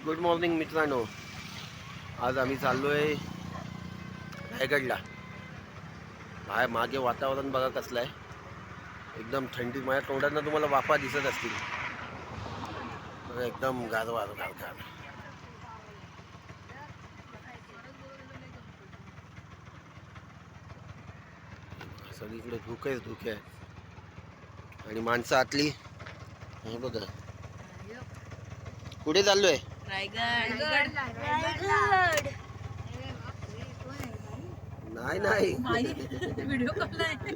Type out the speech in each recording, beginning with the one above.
Good morning मित्रांनो. आज आम्ही चाललो आहे रायगडला. बाहेर मागे वातावरण बघा कसलं आहे, एकदम थंडी. माझ्या तोंडांना तुम्हाला वाफा दिसत असतील बघा, एकदम गारवा गारगार. सगळीकडे धुके आहे आणि माणसं आतली. हे बघा कुठे चाललोय? रायगड. नाही व्हिडिओ कॉल आहे.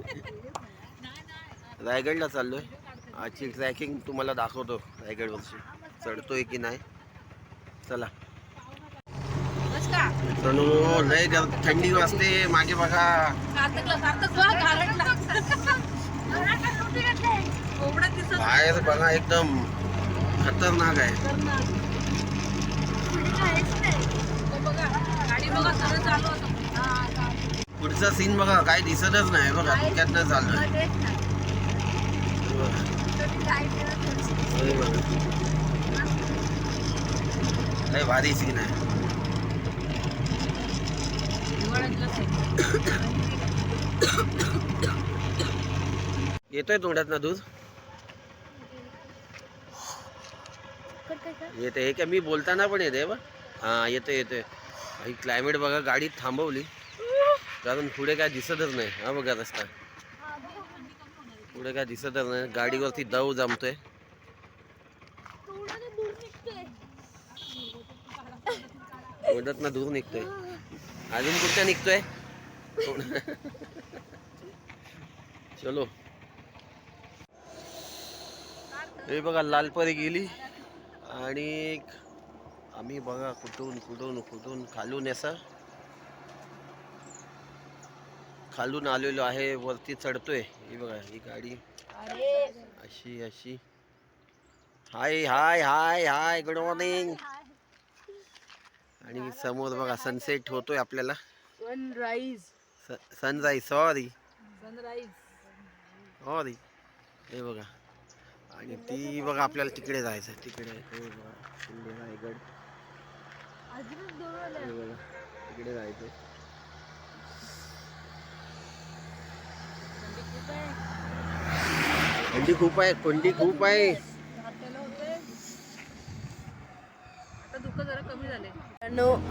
रायगडला चाललोय. आजची ट्रॅकिंग तुम्हाला दाखवतो. रायगडवरची चढतोय की नाही, चला. मित्रांनो लय थंडी वाजते. मागे बघा, बाहेर बघा एकदम खतरनाक आहे. पुढचा सीन बघा, काय दिसतच नाही बघा, धुक्यातनं चाललोय. लय भारी सीन आहे. येतोय तोंडात ना दूध येते. हे काय मी बोलताना पण येते बा. हा येते. ही क्लायमेट बघा, गाडी थांबवली कारण पुढे काय दिसतच नाही. हा बघा रस्ता, पुढे काय दिसतच नाही. गाडीवरती दव जमतोय. तोंडात ना दूर निघतोय. अजून कुठच्या निघतोय? चलो. हे बघा लालपरी गेली आणि आम्ही बघा कुठून खालून आलेलो आहे. वरती चढतोय. ही बघा ही गाडी अशी. Hi good morning. आणि समोर बघा सनसेट होतोय आपल्याला. Sunrise sorry. हे बघा. आणि ती बघा आपल्याला तिकडे जायचं. तिकडे रायगड तिकडे जायचं. थंडी खूप आहे. दुःख जरा कमी झाले.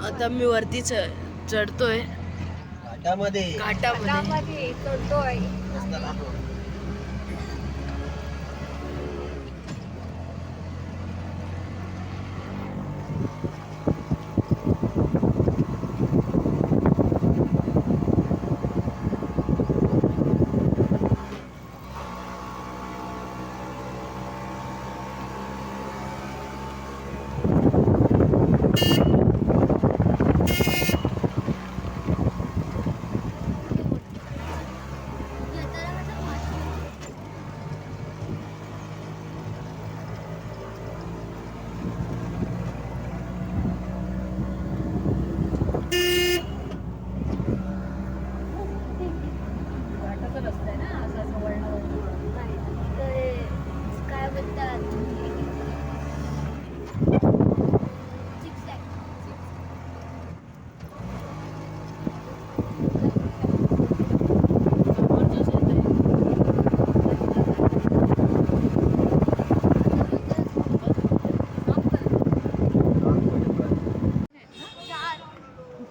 आता मी वरती चढतोय घाटामध्ये चढतोय.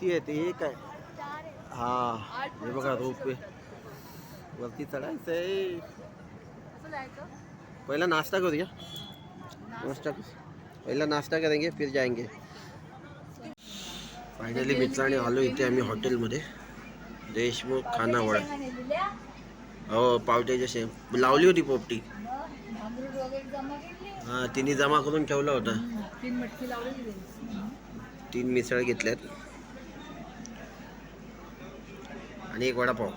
येते हे काय. हा हे बघा रोपवे वरती चढायचंय. पहिला नाश्ता करूया. पहिला नाश्ता करेंगे फिर जाएंगे. फायनली मित्रांनी आलो इथे आम्ही हॉटेलमध्ये. देशमुख खानावळ. हो पावट्याच्या शेप लावली होती पोपटी. हा तिने जमा करून ठेवला होता. 3 मिसळ घेतल्यात आणि 1 वडापाव.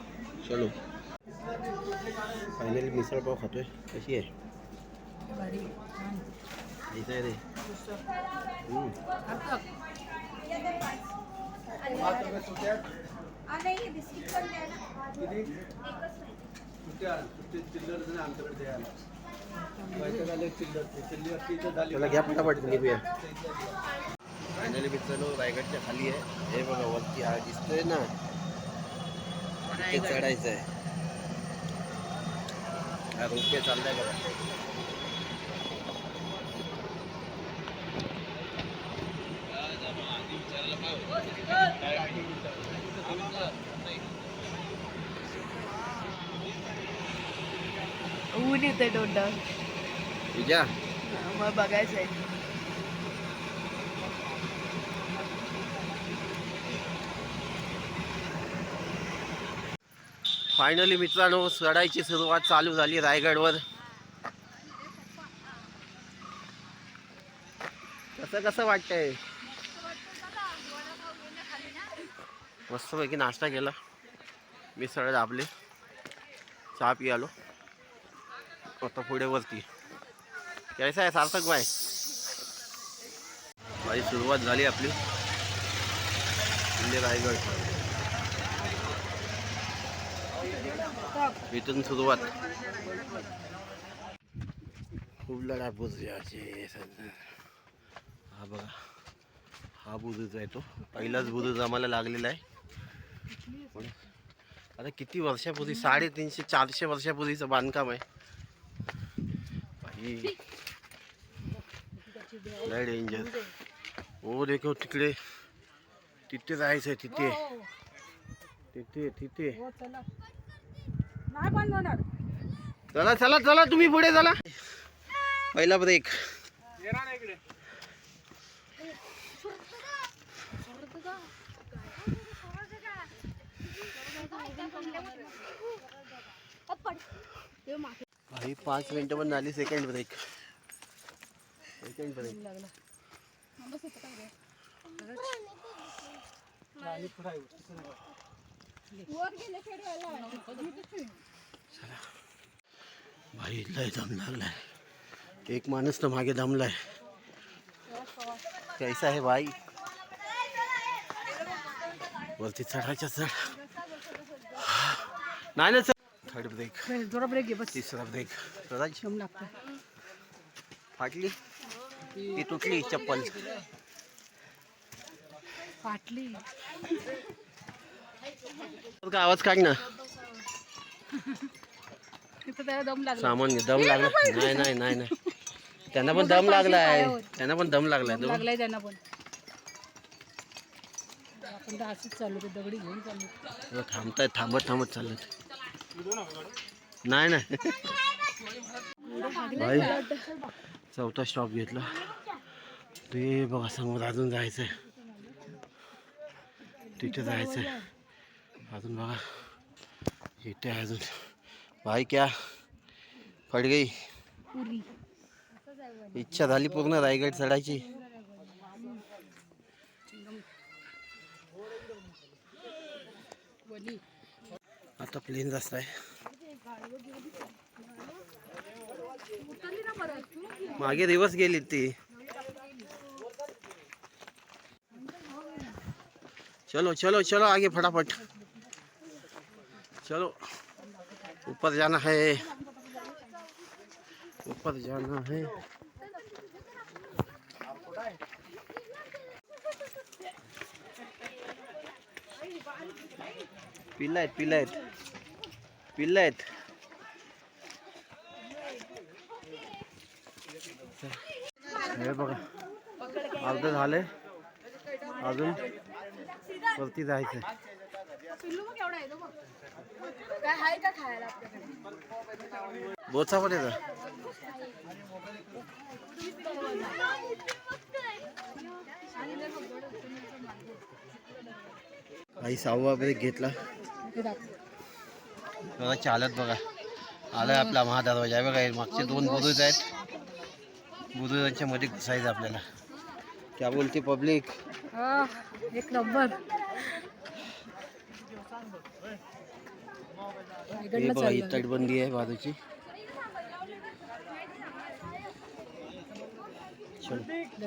चलो फायनली मिसळ पाव खातोय. कशी आहे? ऐसा आहे रे. चला घ्या पटापट निघूया. फायनली मित्रांनो रायगडच्या खाली आहे. हे बघा वरती हा दिसतोय ना, तिथे चढायचं आहे. हा रोपवे चाललाय बघा. ऊन येते तोंडावर. तुझ्या मग बघायचंय. फायनली मित्रांनो चढायची सुरुवात चालू झाली रायगडवर. कसं कसं वाटतंय? मस्तपैकी नाश्ता केला, मिसळ दाबले, चहा पियालो. आता पुढे वरती कैसा आहे सार्थक भाई? भाई सुरुवात झाली आपली किल्ले रायगड. इथून सुरुवात. खूप लढा बुजल्याचे. हा बघा, हा बुरुज आहे तो. पहिलाच बुरुज आम्हाला लागलेला आहे. पण आता किती वर्षापूर्वी, 350-400 वर्षापूर्वीचं बांधकाम आहे. लय डेंजर. हो देखो तिकडे, तिथे जायचंय. तिथे तिथे तिथे चला चला चला, तुम्ही पुढे चला. पहिला ब्रेक. भाई 5 मिनिटं पण झाली. Second break. भाई लय दम लागलाय. एक माणूस तर मागे दमलाय. कैसा आहे भाई? वरती चढायच्या चढ. नाही ना, थर्ड ब्रेक. थोडा ब्रेक घे बस. तिसरा ब्रेक. चढायची दम लागतोय. फाटली ती, तुटली चप्पल. फाटली. का आवाज काढ ना. तिथं त्याला दम लागला. सामान घे. दम लागला. नाही नाही नाही नाही, त्यांना पण दम लागलाय. त्यांना पण दम लागलाय. लागलाय त्यांना पण. आपण तर असंच चालू ते दगडी घेऊन चाललो. थांबताय. थांबत थांबत चालत. नाही नाही भाई, चौथा स्टॉप घेतला. ते बघा समोर अजून जायचंय. तिथे जायचंय अजून. बघा इथे अजून. भाई क्या फट गई. इच्छा झाली पूर्ण रायगड चढायची. आता प्लेन रस्ता आहे. मागे दिवस गेली ती. चलो चलो चलो आगे फटाफट. चलो ऊपर जाना है, ऊपर जाना है. पिल्ला आहेत, पिल्ला आहेत, पिल्ला आहेत. हे बघा अर्ध झाले. अजून वरती जायचंय. बोचा पण येतं. काही 6वा ब्रेक घेतला. बघा चालत बघा आलाय आपला महादरवाजा आहे. बघा मागचे 2 बुरुज आहेत. बुरुजांच्या मध्ये घुसायचं आपल्याला. क्या बोलते पब्लिक? एक नंबर. हे बघा ही तटबंदी आहे बाजूची.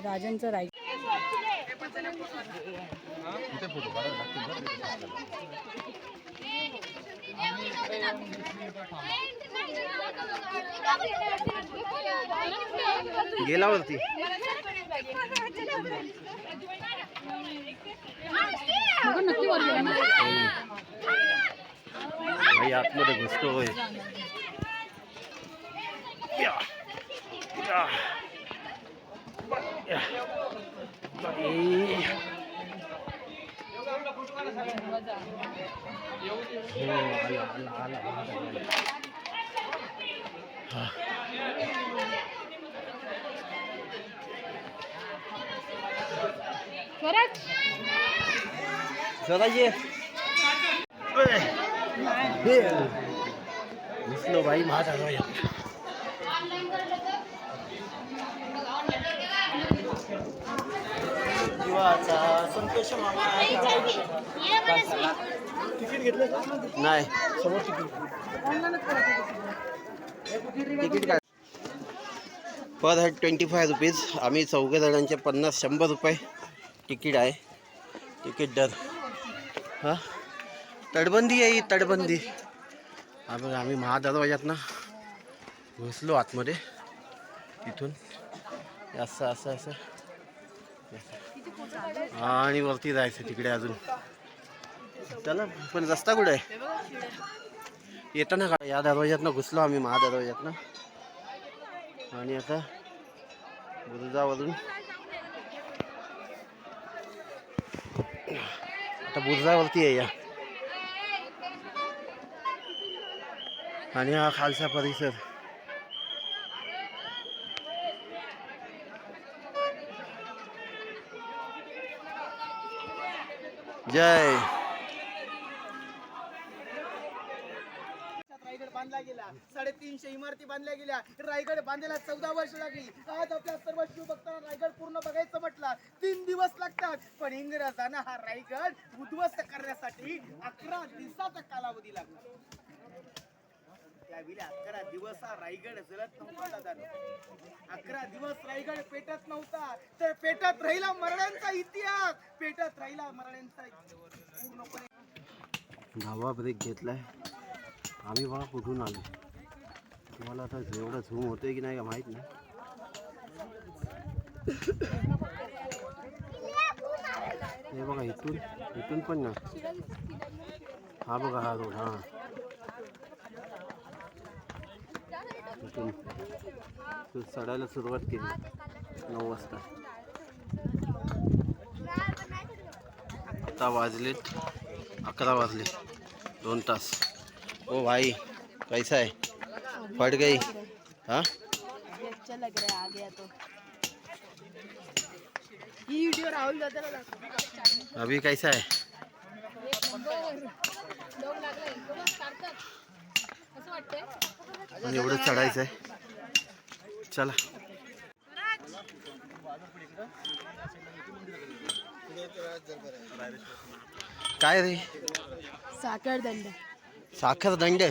राजांचं राय. गेला वरती. बघा नक्की वर गेला ना. भाई आतमध्ये घुसतोय. या. या. या. बाई. स्वराज जरा ये. घुसलो बाई माझा जीवाचा संतोष मामा. तिकीट घेतलं नाही. समोर तिकीट काय पर हेड 25 रुपीज. आम्ही 4 जणांचे 50-100 रुपये तिकीट आहे. तिकीट दर हां तटबंदी आहे. तटबंदी हा बघा. आम्ही महादरवाज्यात ना घुसलो आतमध्ये. तिथून असं असं असं आणि वरती जायचं तिकडे अजून. चला पण रस्ता कुठे आहे येताना का? या दरवाज्यातनं घुसलो आम्ही महादरवाज्यातनं. आणि आता बुरुजावरून आता बुरुजावरती आहे या. आणि हा खालचा परिसर. जय. रायगड बांधला गेला. 350 इमारती बांधल्या गेल्या. रायगड बांधायला 14 वर्ष लागली. आज आपल्या सर्व शिवभक्तांना रायगड पूर्ण बघायचं म्हटलं 3 दिवस लागतात. पण इंग्रजांना हा रायगड उद्ध्वस्त करण्यासाठी 11 दिवसाचा कालावधी लागला. त्यावेळी 11 दिवस हा रायगड जळत नव्हता दादा. 11 दिवस रायगड पेटत नव्हता. तर पेटत राहिला मरणांचा इतिहास. पेटत राहिला मरणांचा पूर्णपणे. धावा ब्रेक घेतलाय आम्ही. बघा कुठून आलो. तुम्हाला आता एवढं झूम होतंय की नाही का माहित नाही. हे बघा इथून इथून पण ना. हा बघा हा रोड. हा इथून चढायला सुरुवात केली 9 वाजता. आता वाजलेत 11 वाजले. 2 तास. ओ भाई कैसा है? फट गई. हाँ अच्छा लग रहा है. आ गया तो ये वीडियो राहुल दादा दाखव. अभी कैसा है? आणि एवढं चढायचं आहे. चला काय रे? साखर दंड. साखर दंड.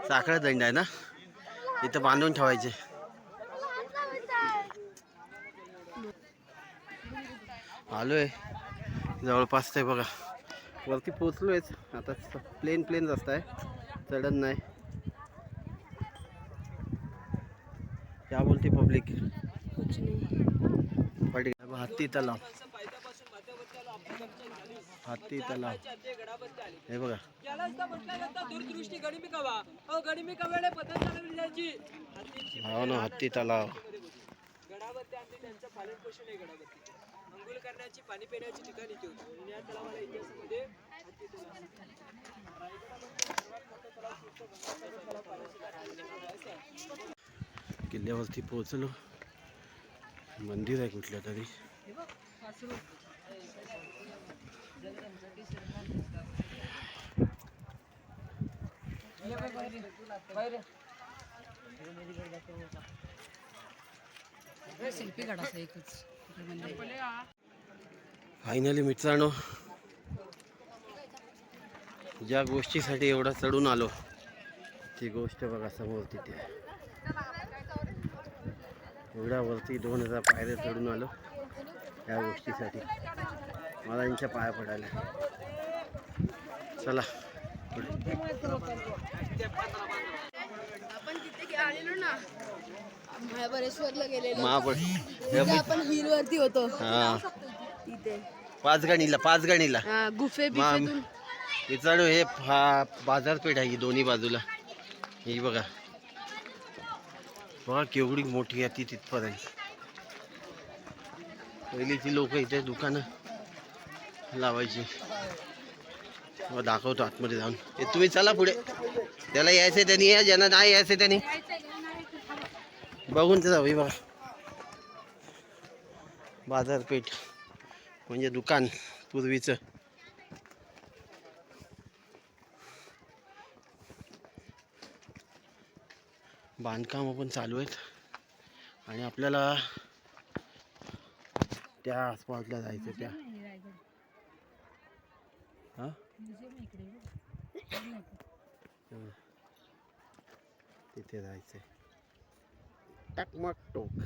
साखर दंड आहे ना. इथं बांधून ठेवायचे. आलोय जवळपास. ते बघा वरती पोचलोयच. आता प्लेन रस्ता आहे. चढण नाही. क्या बोलते पब्लिक? कुछ नहीं. हत्ती तलाव. हत्ती तलाव हे बघा. हो ना हत्ती तलाव. अंघोळ करण्याची पाणी पिण्याची ठिकाण इथे होती. आणि या तलावाला इतिहासामध्ये किल्ल्यावरती पोहोचलो. मंदिर आहे कुठल्या तरी. सेल्फी काढायचं एकच. फायनली मित्रांनो ज्या गोष्टीसाठी एवढा चढून आलो ती गोष्ट बघा समोर तिथे. एवढ्या वरती 2000 पायऱ्या चढून आलो या गोष्टीसाठी. मला यांच्या पाया पडायला. चला आपण तिथे आलेलो ना महाबळेश्वरला गेलेलो. महाबळ तिथे आपण हिल वरती होतो. हा तिथे पाच गणीला हा, गुफे मग बिफेतून मित्रांनो हे बाजारपेठ आहे ही दोन्ही बाजूला. ही बघा बघा केवढी मोठी आहे ती तिथपर्यंत. पहिलीची लोक इथे दुकानं लावायची. मग दाखवतो आतमध्ये जाऊन. हे तुम्ही चला पुढे. त्याला यायचं त्यांनी या, ज्यांना नाही यायचं त्यांनी बघून तर जाऊ. बघा बाजारपेठ म्हणजे दुकान पूर्वीचं. बांधकाम पण चालू आहेत आणि आपल्याला त्या स्पॉटला जायचं. त्या हा तिथे जायचंय. टकमक टोक.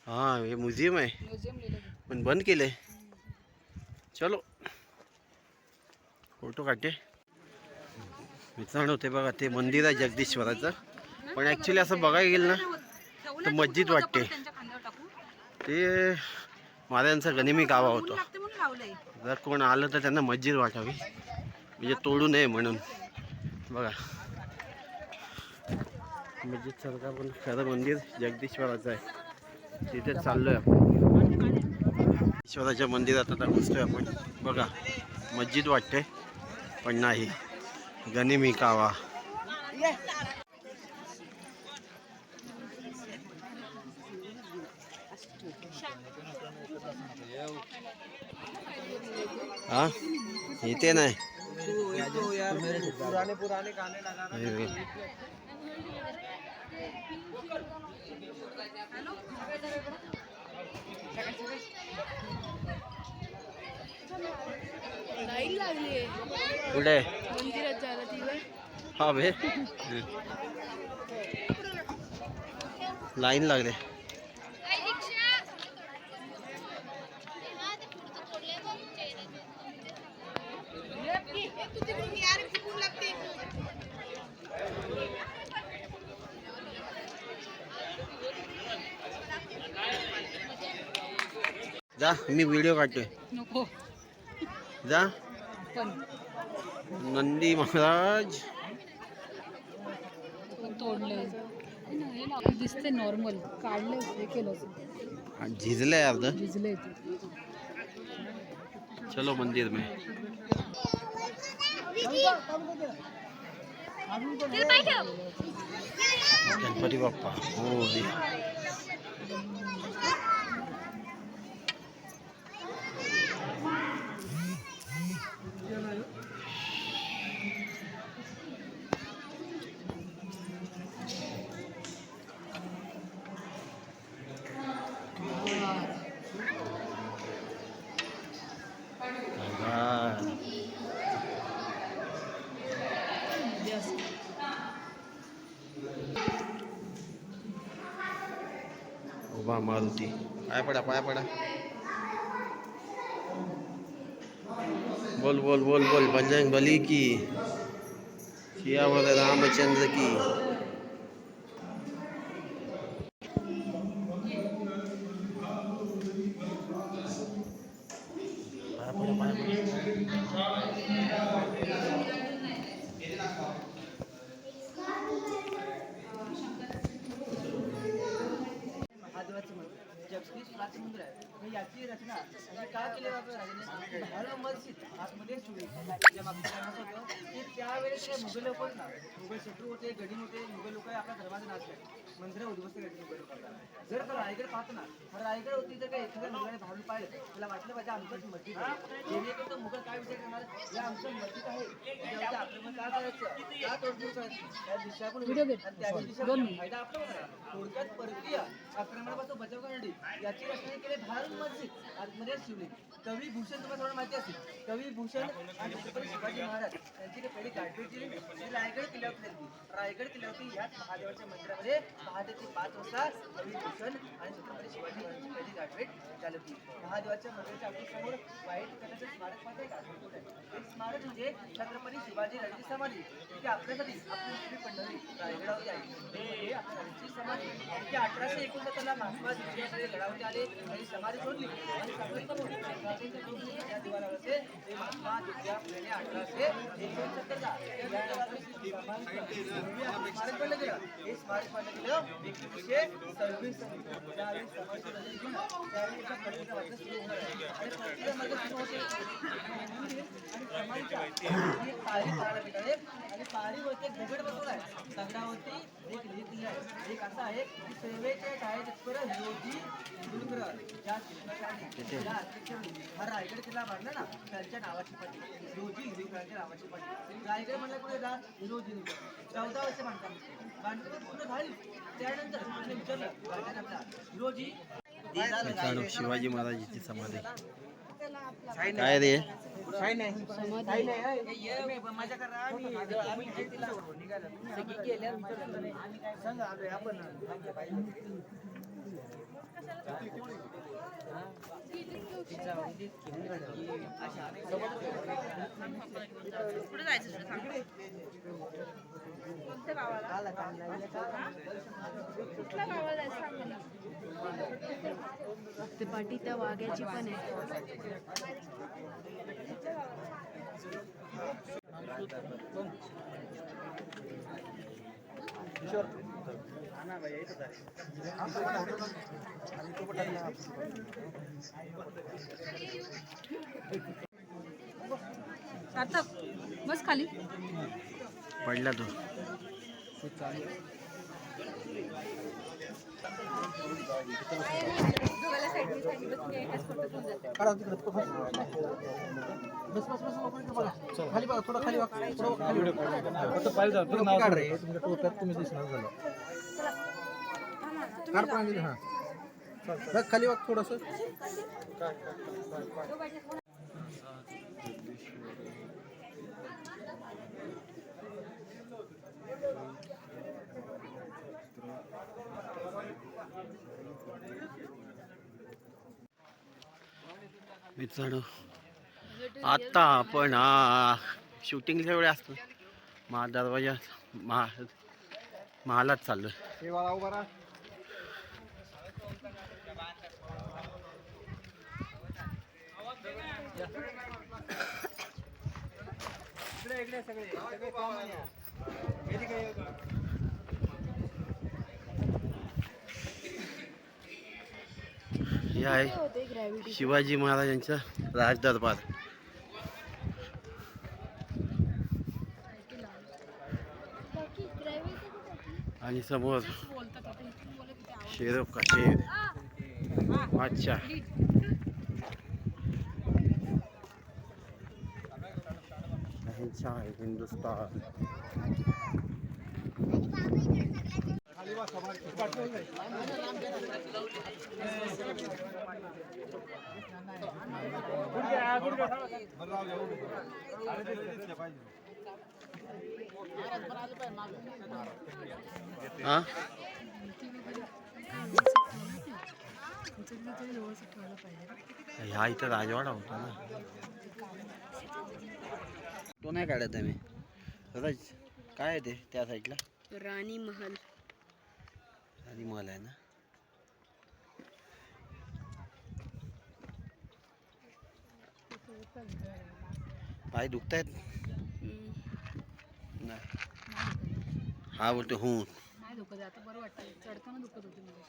हा हे म्युझियम आहे पण बंद केलंय. चलो फोटो काढते. मित्रांनो ते बघा ते मंदिर आहे जगदीश्वराचं. पण ॲक्च्युली असं बघायला गेलं ना तर मस्जिद वाटते. ते महाराजांचा गनिमी गावा होतो. जर कोण आलं तर त्यांना मस्जिद वाटावी म्हणजे तोडू नये म्हणून. बघा मस्जिद सारखं पण खरं मंदिर जगदीश्वराचं आहे. तिथे चाललोय आपण. ईश्वराच्या मंदिरात आता घुसतोय आपण. बघा मस्जिद वाटते पण नाही, गनिमी कावा. हा इथे नाही. लाईन लागली कुठे मंदिरात जायला तिथे. हा बे लाईन लागले. जा मी व्हिडिओ काढतोय. नको जा. पण नंदी महाराज तोडलंय. हे दिसते नॉर्मल काढलं हे केलं झिजलंय अर्ध. भिजलंय ते. चलो मंदिर में. गणपती बाप्पा हो दे. उभा मारुती. पाया पडा पाया पडा. बोल बोल बोल बोल बजरंग बली की. सियावर रामचंद्र की. पाया पडा पाया पडा. महादेवाचं मंदिर जगदीश प्राचीन मंदिर आहे. आणि याची रचना म्हणजे का केली जाते राजाने हर मस्जिद आतमध्ये सुरू ज्या मागचं काय होतं की त्यावेळेस जे मुघल लोक होते ना, मुघल शत्रू होते, गडी होते, मुघल लोक आपल्या धर्माचे नाश केले, मंदिरं उद्ध्वस्त केली मुघल लोकांना. जर का रायगड पाहतो ना, हा रायगड होती तर काय एखाद्या मुलाने भाडून पाहिलं त्याला वाटलं पाहिजे आमचंच मस्जिद आहे. जेणेकरून तो मुघल काय विचार करणार, या आमचं मस्जिद आहे त्याच्यावरती आक्रमण का करायचं, का तोडफोड करायची, त्या दिशा पण होती. आणि त्या दिशा फायदा आपला होणार. थोडक्यात परकीय आक्रमणापासून बचाव करण्यासाठी याची रचना केली भारत मस्जिद आतमध्ये शिवलिंग. कवी भूषण तुम्हाला थोडं माहिती असेल. कवी भूषण आणि छत्रपती शिवाजी महाराज यांची काही पहिली गाठभेट दिली ती रायगड किल्ल्यावरती झाली. रायगड किल्ल्यावरती याच महादेवाच्या मंदिरामध्ये पहाटे ते 5 वाजता कवी भूषण आणि छत्रपती शिवाजी महाराजांची पहिली गाठभेट झाली होती. महादेवाच्या मंदिराच्या अगदी समोर वाईट करण्याचं स्मारक पाहताय का? एक स्मारक म्हणजे छत्रपती शिवाजी रणजित समाधी. तिथे आपल्यासाठी आपली पंढरी रायगडावरती आहे. त्यांची समाधी की 1869 ला महात्मा ज्योतिबा गडावरती आले आणि समाधी सोडली आणि सांगितलं या दिवारावरती ते महात्मा ज्योतिबा फुलेने 1869 ला स्मारक बनलं गेलं. हे स्मारक बनलं गेलं 1926 त्यावेळी समाधी त्यावेळी एका पत्रिका वाचणं सुरू होणार आहे. आणि पत्रिकेमध्ये सुरू होते आणि समाधीच्या एक पायरी पाहायला मिळाले आणि पायरीवरती एक दगड बसवला आहे. दगडावरती एक लेख लिहिला आहे. एक असा आहे की सेवेचे छायाचित्र हिरोजी डुंगर ज्या शिल्पकाराने ज्या अध्यक्षांनी हा रायगड किल्ला बांधला ना त्यांच्या नावाची पट्टी हिरोजी हिरवीकरांच्या नावाची पट्टी. रायगड म्हणलं कुठे जा हिरोजी हिरवीकर 14 वर्ष बांधकाम पूर्ण झाली. त्यानंतर त्यांनी विचारलं बांधकामाला हिरोजी शिवाजी महाराजांची समाधी काय रे मजा करा आम्ही तिला गेल्या सांगा आपण कुठे जायचं तुला सांग कोणत्या गावाला कुठल्या गावाला जायचं सांग मला ते पाठी त्या वाघ्याची पण आहे. सार्थक बस खाली पडला तो. खाली बघा थोडं खाली खाली वाग थोडस मित्रांनो आता आपण शूटिंगच्या वेळी असतो दरवाजा महालात चाललोय. हे आहे शिवाजी महाराजांचा राजदरबार. आणि समोर शेरो का शेर अच्छा हिंदुस्तान. हाँ ह्या इथं राजवाडा होता ना तो नाही काढत आहे मी. काय आहे ते त्या साईडला राणी महल आणि महल आहे ना. पाय दुखतायत नाही हा बोलतो हो नाही दुखत आता बरं वाटतं. चढताना दुखत होती मला.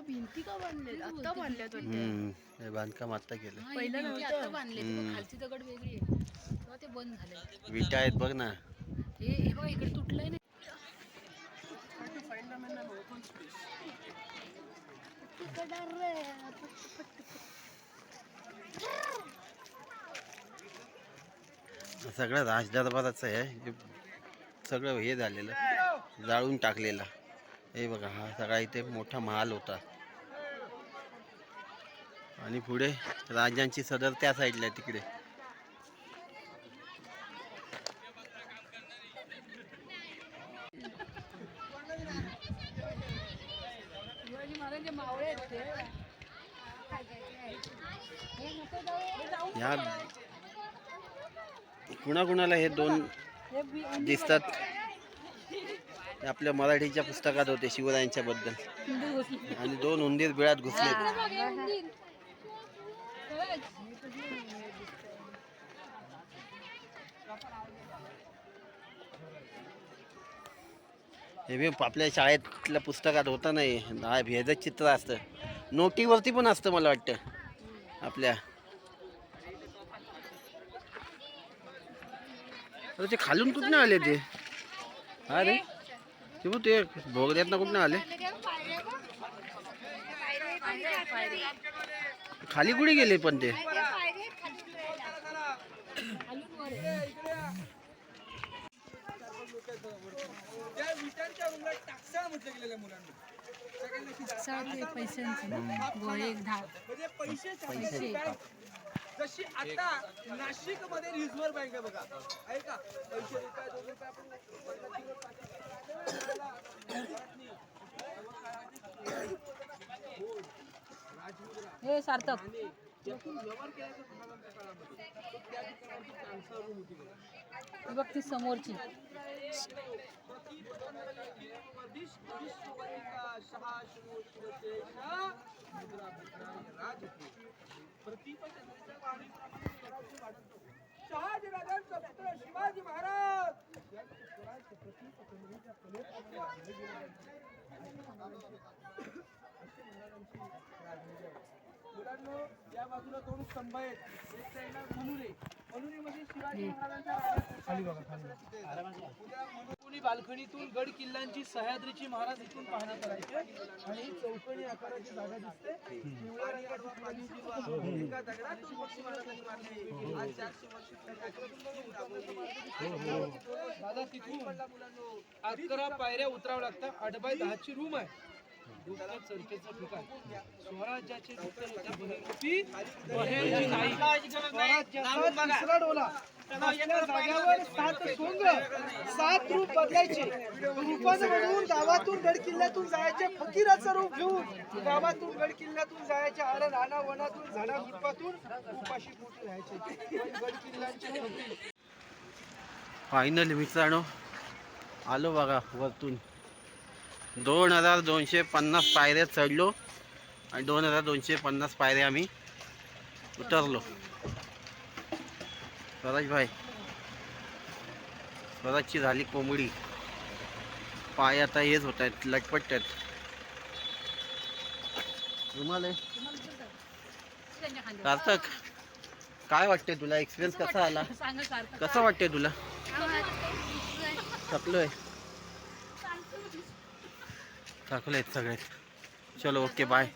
भिंती का बांधले आता बांधल्यात हे बांधकाम आता केलं. पहिलं भिंती नव्हतं. आता बांधले. खालची दगड वेगळी आहे तेव्हा ते बंद झाले. विटा आहेत बघ ना. हे बघा इकडे तुटलंय ना. सगळं राजदरबाराचं आहे. हे सगळं हे झालेलं जाळून टाकलेलं. हे बघा हा सगळा इथे मोठा महाल होता आणि पुढे राजांची सदर त्या साईडला आहे तिकडे. शिवाजी महाराज मावळे आहेत ते. या कुणाकुणाला हे दोन दिसतात हे आपल्या मराठीच्या पुस्तकात होते शिवरायांच्या बद्दल आणि 2 उंदीर बिळात घुसले. हे बी आपल्या शाळेतल्या पुस्तकात होतं नाही, भेदच चित्र असतं, नोटीवरती पण असतं मला वाटतं आपल्या. अरे ते खालून कुठनं आले ते? अरे ते भोगद्यातनं कुठनं आले? खाली कुठे गेले पण ते? जशी आता नाशिक मध्ये रिझर्व्ह बँक आहे बघा, आहे का? पैसे रुपये 2 रुपये आपण हे सार्थक ही बघ ती समोरची. शिवाजी महाराज मुलांनो, या बाजूला 2 स्तंभ आहेत, एक साईडला मनोरे मध्ये शिवाजी महाराजांच्या बाल्कनीतून गड किल्ल्यांची सह्याद्रीची महाराज इथून पाहणी करायचे आणि ही चौकोनी आकाराची जागा दिसते. पिवळ्या रंगाची फुलांची दिवा, एका दगडात शिवाजी महाराजांनी मारली. आज 400 वर्ष दादा तिथून 11 पायऱ्या उतरावं लागतं. 8 बाय 10 ची रूम आहे. चर्चेचं ठिकाण स्वराज्याचे बहिरूपी बहेरची नाही. स्वराज्याचा तिसरा डोला जाग्यावर 7 सोंग 7 रूप बदलायचे. रूपांमधून गावातून गड किल्ल्यातून जायचे फकीराचं रूप घेऊन गावातून गड किल्ल्यातून जायचे आर राणा वनातून झाडा झुडपातून उपाशी पोटी राहायचे. गड किल्ल्यांचे फायनली मित्रांनो आलो बघा वरतून. 2250 पायऱ्या चढलो आणि 2250 पायऱ्या आम्ही उतरलो. स्वराज भाई, स्वराजची झाली कोंबडी, पाय आता हेच होत आहेत, लटपट आहेत. रुमाल आहे. सार्थक काय वाटते तुला? एक्सपिरियन्स कसा आला? कसं वाटते तुला? थकलोय, थकलेत सगळे. चलो ओके बाय.